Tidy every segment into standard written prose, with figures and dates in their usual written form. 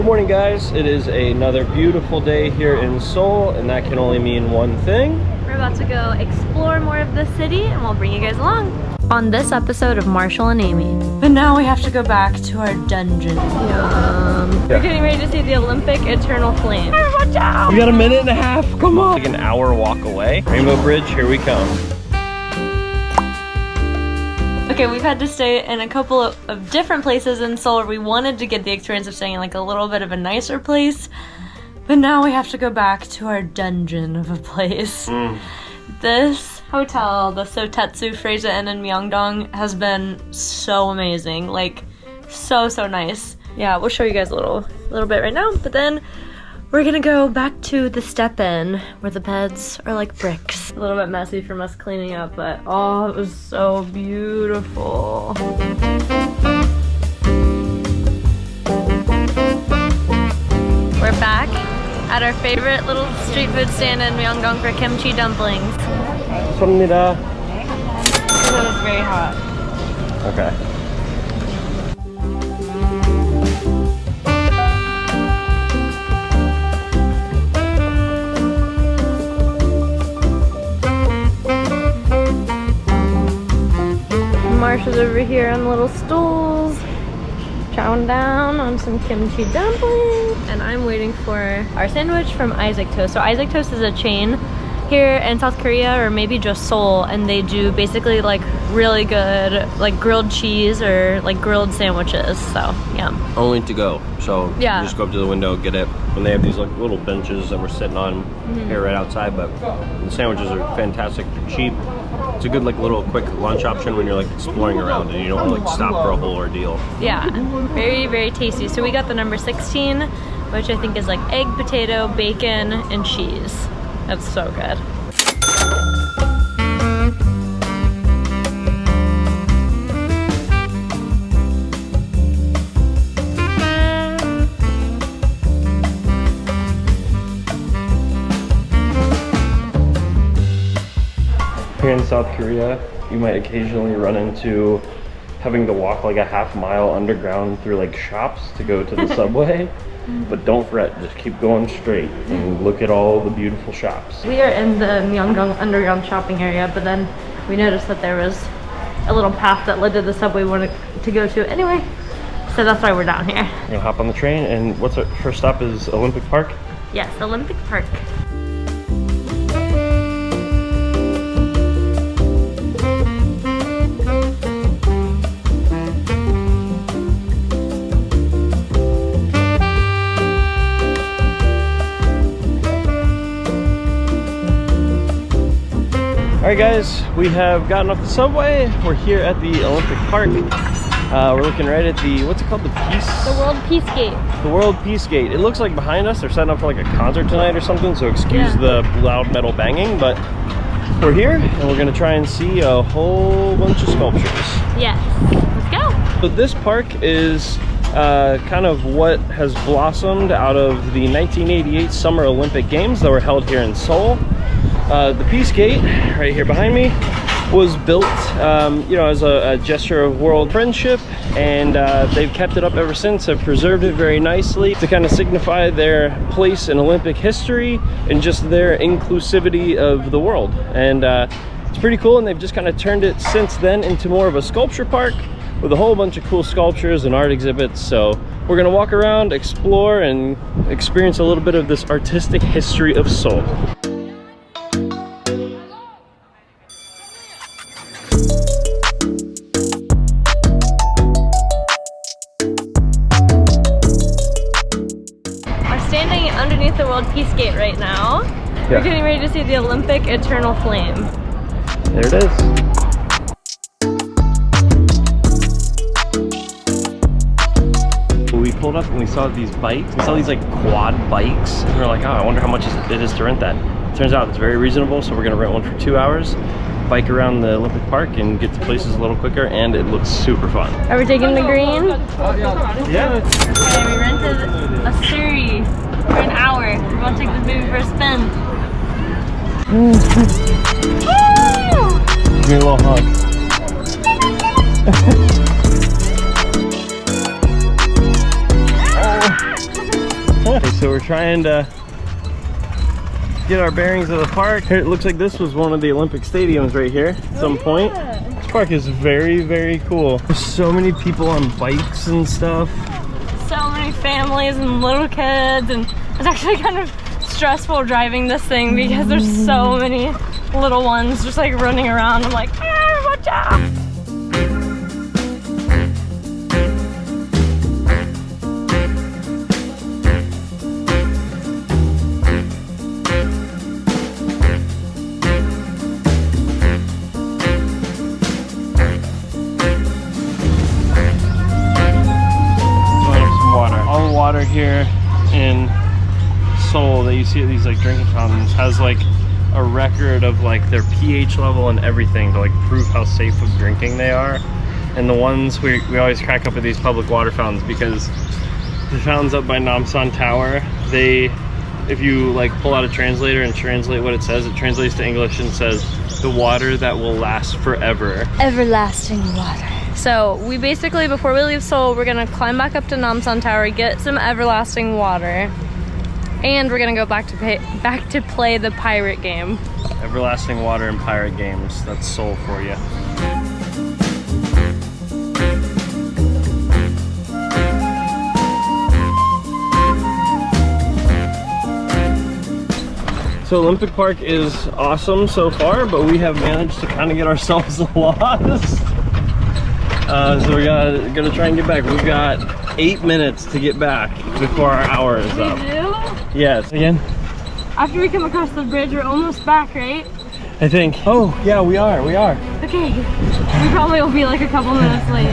Good morning, guys. It is another beautiful day here in Seoul, and that can only mean one thing. We're about to go explore more of the city, and we'll bring you guys along on this episode of Marshall and Amy. But now we have to go back to our dungeon. We're getting ready to see the Olympic Eternal Flame. Watch out! We got a minute and a half. Come on. Like an hour walk away. Rainbow Bridge, here we come. Okay, we've had to stay in a couple of different places in Seoul. We wanted to get the experience of staying in like a little bit of a nicer place, but now we have to go back to our dungeon of a place. This hotel, the Sotetsu Fraser Inn in Myeongdong, has been so amazing. Like, so nice. Yeah, we'll show you guys a little bit right now, but then we're gonna go back to the step-in where the beds are like bricks. A little bit messy from us cleaning up, but oh, it was so beautiful. We're back at our favorite little street food stand in Myeongdong for kimchi dumplings. 감사합니다. It was very hot. Okay. Marsha's over here on little stools, chowing down on some kimchi dumplings. And I'm waiting for our sandwich from Isaac Toast. So Isaac Toast is a chain here in South Korea, or maybe just Seoul, and they do basically like really good like grilled cheese or like grilled sandwiches. So yeah. Only to go. So yeah, you just go up to the window, get it. And they have these like little benches that we're sitting on here right outside, but the sandwiches are fantastic. They're cheap. It's a good like little quick lunch option when you're like exploring around and you don't want to like stop for a whole ordeal. Yeah, very tasty. So we got the number 16, which I think is like egg, potato, bacon, and cheese. That's so good. Here in South Korea, you might occasionally run into having to walk like a half mile underground through like shops to go to the subway. But don't fret, just keep going straight and look at all the beautiful shops. We are in the Myeongdong underground shopping area, but then we noticed that there was a little path that led to the subway we wanted to go to anyway. So that's why we're down here. We're gonna hop on the train, and what's our first stop is Olympic Park? Yes, Olympic Park. Alright guys, we have gotten off the subway. We're here at the Olympic Park. We're looking right at the, what's it called? The World Peace Gate. The World Peace Gate. It looks like behind us they're setting up for like a concert tonight or something, so excuse the loud metal banging, but we're here and we're gonna try and see a whole bunch of sculptures. Yes, let's go. So this park is kind of what has blossomed out of the 1988 Summer Olympic Games that were held here in Seoul. The Peace Gate, right here behind me, was built, you know, as a gesture of world friendship, and they've kept it up ever since. Have preserved it very nicely to kind of signify their place in Olympic history and just their inclusivity of the world. And it's pretty cool, and they've just kind of turned it since then into more of a sculpture park with a whole bunch of cool sculptures and art exhibits. So we're gonna walk around, explore, and experience a little bit of this artistic history of Seoul. Underneath the World Peace Gate right now. Yeah. We're getting ready to see the Olympic Eternal Flame. There it is. We pulled up and we saw these bikes. We saw these like quad bikes. And we were like, oh, I wonder how much it is to rent that. Turns out it's very reasonable, so we're gonna rent one for 2 hours, bike around the Olympic Park and get to places a little quicker, and it looks super fun. Are we taking the green? Yeah. Okay, we rented a surrey for an hour. We're gonna take this baby for a spin. Give me a little hug. So we're trying to get our bearings of the park. Here, it looks like this was one of the Olympic stadiums right here at some point. This park is very, very cool. There's so many people on bikes and stuff. So many families and little kids, and it's actually kind of stressful driving this thing because there's so many little ones just like running around. I'm like, ah, watch out! Here in Seoul that you see at these like drinking fountains has like a record of like their pH level and everything to like prove how safe of drinking they are. And the ones we always crack up at these public water fountains, because the fountains up by Namsan Tower, if you like pull out a translator and translate what it says, it translates to English and says the water that will last forever. Everlasting water. So we basically, before we leave Seoul, we're gonna climb back up to Namsan Tower, get some everlasting water, and we're gonna go back to play the pirate game. Everlasting water and pirate games. That's Seoul for you. So Olympic Park is awesome so far, but we have managed to kind of get ourselves lost. So we're gonna try and get back. We've got 8 minutes to get back before our hour is up. We do? Yes. Again? After we come across the bridge, we're almost back, right? I think. Oh, yeah, we are. Okay. We probably will be like a couple minutes late.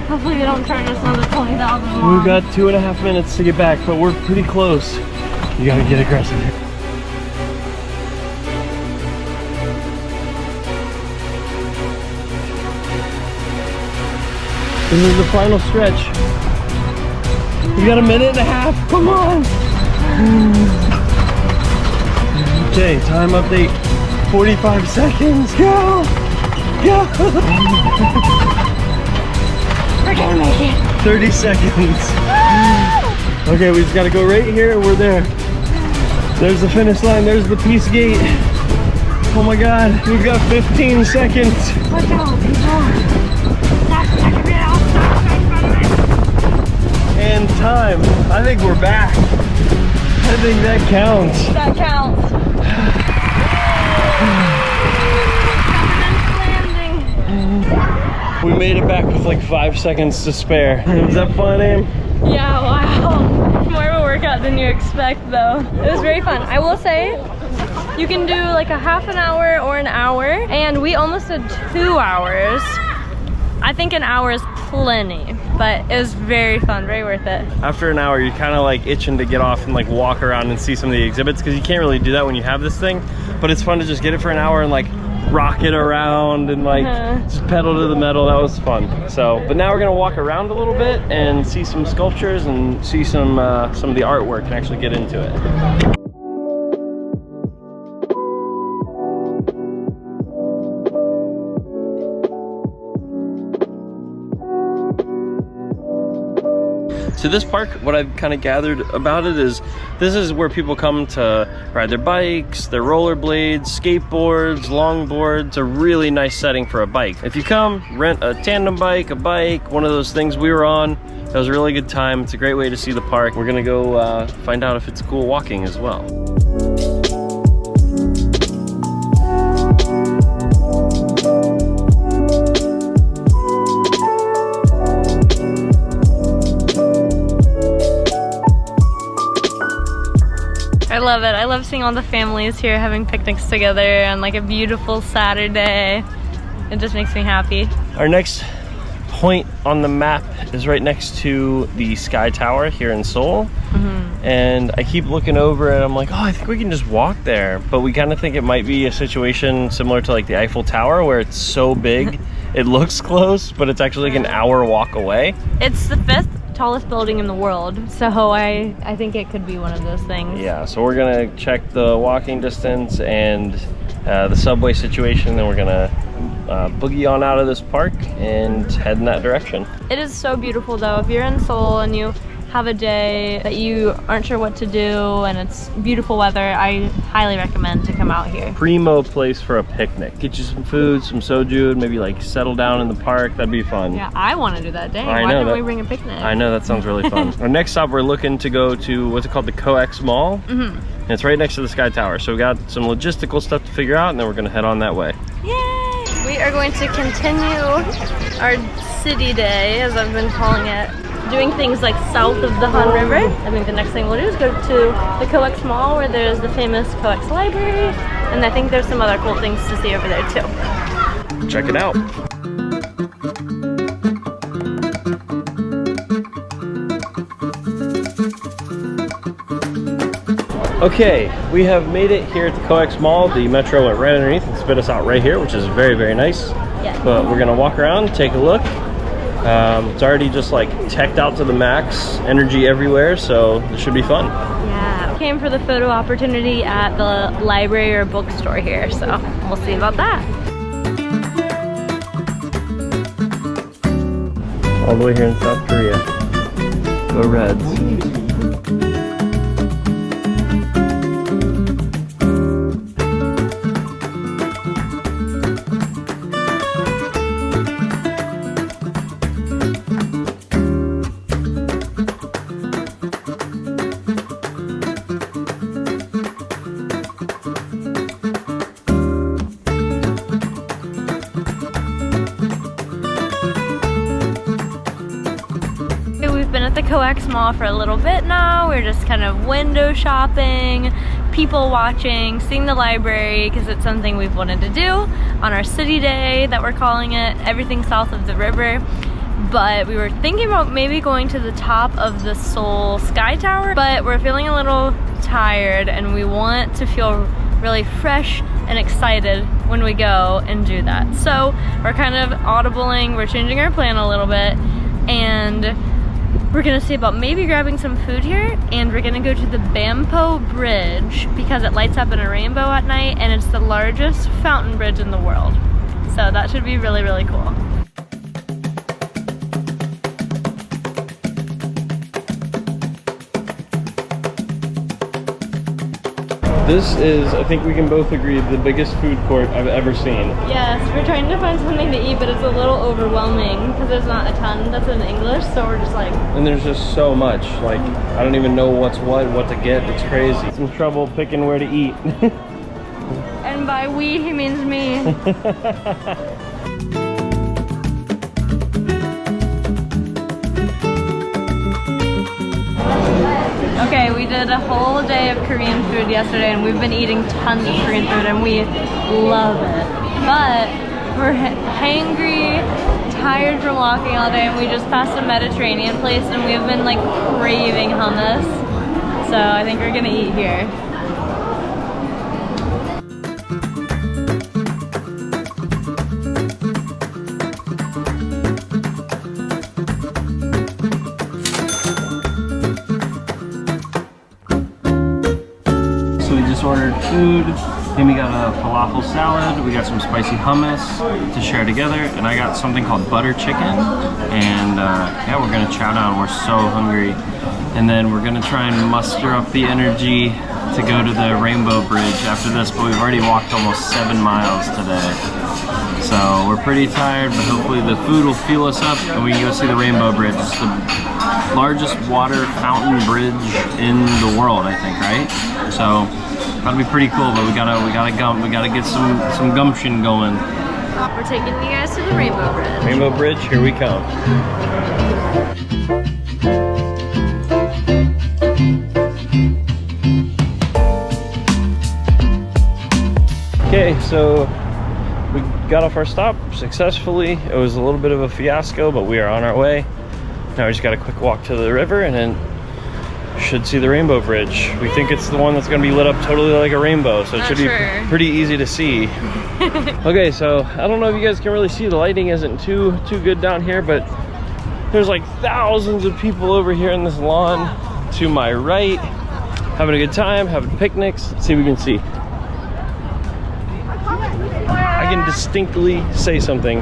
Hopefully they don't charge us another 20,000 won. We've got 2.5 minutes to get back, but we're pretty close. You gotta get aggressive here. This is the final stretch. We got 1.5 minutes. Come on. Okay, time update. 45 seconds. Go. Go. We're gonna make it. 30 seconds. Okay, we just gotta go right here. We're there. There's the finish line. There's the peace gate. Oh my God. We've got 15 seconds. Watch out, people. And time. I think we're back. I think that counts. That counts. We made it back with like 5 seconds to spare. Was that fun, Aim? Yeah, wow. More of a workout than you expect though. It was very fun. I will say, you can do like a half an hour or an hour, and we almost did 2 hours. I think an hour is plenty, but it was very fun, very worth it. After an hour, you're kind of like itching to get off and like walk around and see some of the exhibits, because you can't really do that when you have this thing, but it's fun to just get it for an hour and like rock it around and like just pedal to the metal. That was fun. So, but now we're gonna walk around a little bit and see some sculptures and see some of the artwork and actually get into it. So this park, what I've kind of gathered about it is, this is where people come to ride their bikes, their rollerblades, skateboards, longboards. It's a really nice setting for a bike. If you come, rent a tandem bike, a bike, one of those things we were on. That was a really good time. It's a great way to see the park. We're gonna go find out if it's cool walking as well. I love it. I love seeing all the families here having picnics together on like a beautiful Saturday. It just makes me happy. Our next point on the map is right next to the Sky Tower here in Seoul. And I keep looking over and I'm like, oh, I think we can just walk there. But we kind of think it might be a situation similar to like the Eiffel Tower, where it's so big, it looks close, but it's actually like an hour walk away. It's the 5th tallest building in the world, so I think it could be one of those things. Yeah, so we're gonna check the walking distance and the subway situation, then we're gonna boogie on out of this park and head in that direction. It is so beautiful though. If you're in Seoul and you have a day that you aren't sure what to do and it's beautiful weather, I highly recommend to come out here. Primo place for a picnic. Get you some food, some soju, and maybe like settle down in the park. That'd be fun. Yeah, I want to do that day. Why didn't we bring a picnic? I know, that sounds really fun. Our next stop, we're looking to go to, what's it called, the COEX Mall? And it's right next to the Sky Tower. So we got some logistical stuff to figure out, and then we're gonna head on that way. Yay! We are going to continue our city day, as I've been calling it, doing things like south of the Han River. I think the next thing we'll do is go to the COEX Mall, where there's the famous COEX Library, and I think there's some other cool things to see over there too. Check it out. Okay, we have made it here at the COEX Mall. The metro went right underneath and spit us out right here, which is very, very nice. Yeah. But we're gonna walk around, take a look. It's already just like teched out to the max, energy everywhere, so it should be fun. Yeah, we came for the photo opportunity at the library or bookstore here, so we'll see about that. All the way here in South Korea. Go Reds. At the COEX Mall for a little bit now. We're just kind of window shopping, people watching, seeing the library because it's something we've wanted to do on our city day that we're calling it, everything south of the river. But we were thinking about maybe going to the top of the Seoul Sky Tower, but we're feeling a little tired and we want to feel really fresh and excited when we go and do that. So we're kind of audibling, we're changing our plan a little bit, and we're gonna see about maybe grabbing some food here, and we're gonna go to the Banpo Bridge because it lights up in a rainbow at night and it's the largest fountain bridge in the world. So that should be really, really cool. This is, I think we can both agree, the biggest food court I've ever seen. Yes, we're trying to find something to eat, but it's a little overwhelming because there's not a ton that's in English, so we're just like... And there's just so much, like, I don't even know what's what to get, it's crazy. Some trouble picking where to eat. And by we, he means me. Okay, we did a whole day of Korean food yesterday and we've been eating tons of Korean food and we love it. But we're hangry, tired from walking all day, and we just passed a Mediterranean place and we've been like craving hummus. So I think we're gonna eat here. Ordered food, then we got a falafel salad, we got some spicy hummus to share together, and I got something called butter chicken, and yeah, we're gonna chow down, we're so hungry. And then we're gonna try and muster up the energy to go to the Rainbow Bridge after this, but we've already walked almost 7 miles today. So we're pretty tired, but hopefully the food will fuel us up and we can go see the Rainbow Bridge. It's the largest water fountain bridge in the world, I think, right? So that'll be pretty cool, but we gotta get some gumption going. We're taking you guys to the Rainbow Bridge. Rainbow Bridge, here we come. Okay, so we got off our stop successfully. It was a little bit of a fiasco, but we are on our way. Now we just got a quick walk to the river and then should see the Rainbow Bridge. We think it's the one that's going to be lit up totally like a rainbow, so it should be pretty easy to see. Okay, so I don't know if you guys can really see, the lighting isn't too good down here, but there's like thousands of people over here in this lawn to my right, having a good time, having picnics. Let's see if we can see. I can distinctly say something.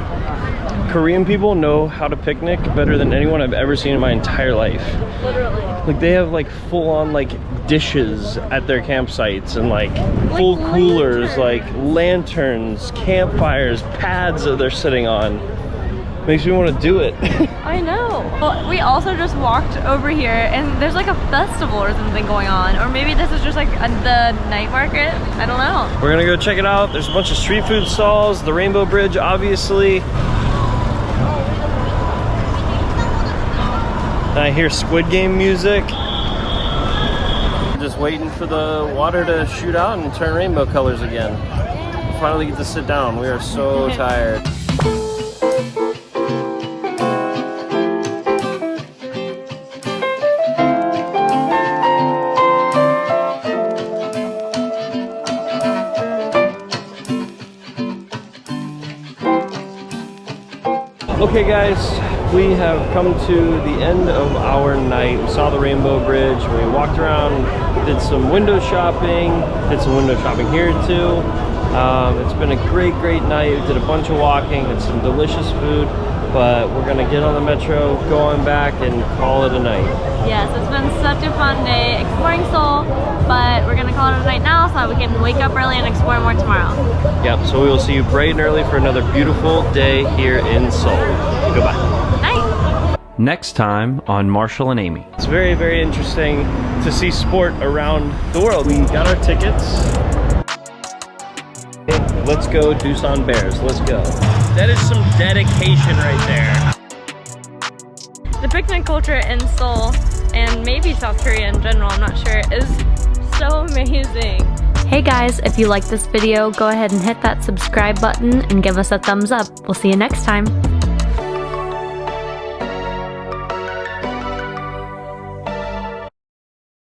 Korean people know how to picnic better than anyone I've ever seen in my entire life. Literally. Like they have like full-on like dishes at their campsites and like full coolers, like lanterns, campfires, pads that they're sitting on. Makes me want to do it. I know. Well, we also just walked over here and there's like a festival or something going on. Or maybe this is just like the night market. I don't know. We're gonna go check it out. There's a bunch of street food stalls, the Rainbow Bridge, obviously. And I hear Squid Game music. Just waiting for the water to shoot out and turn rainbow colors again. Finally get to sit down. We are so tired. Okay guys, we have come to the end of our night. We saw the Rainbow Bridge, we walked around, did some window shopping, here too. It's been a great night. We did a bunch of walking, had some delicious food, but we're gonna get on the metro, go on back, and call it a night. Yes, it's been such a fun day exploring Seoul, but we're gonna call it a night now so that we can wake up early and explore more tomorrow. Yep, so we will see you bright and early for another beautiful day here in Seoul. Goodbye. Night. Next time on Marshall and Amy. It's very interesting to see sport around the world. We got our tickets. Let's go Doosan Bears, let's go. That is some dedication right there. The picnic culture in Seoul, and maybe South Korea in general, I'm not sure, is so amazing. Hey guys, if you like this video, go ahead and hit that subscribe button and give us a thumbs up. We'll see you next time.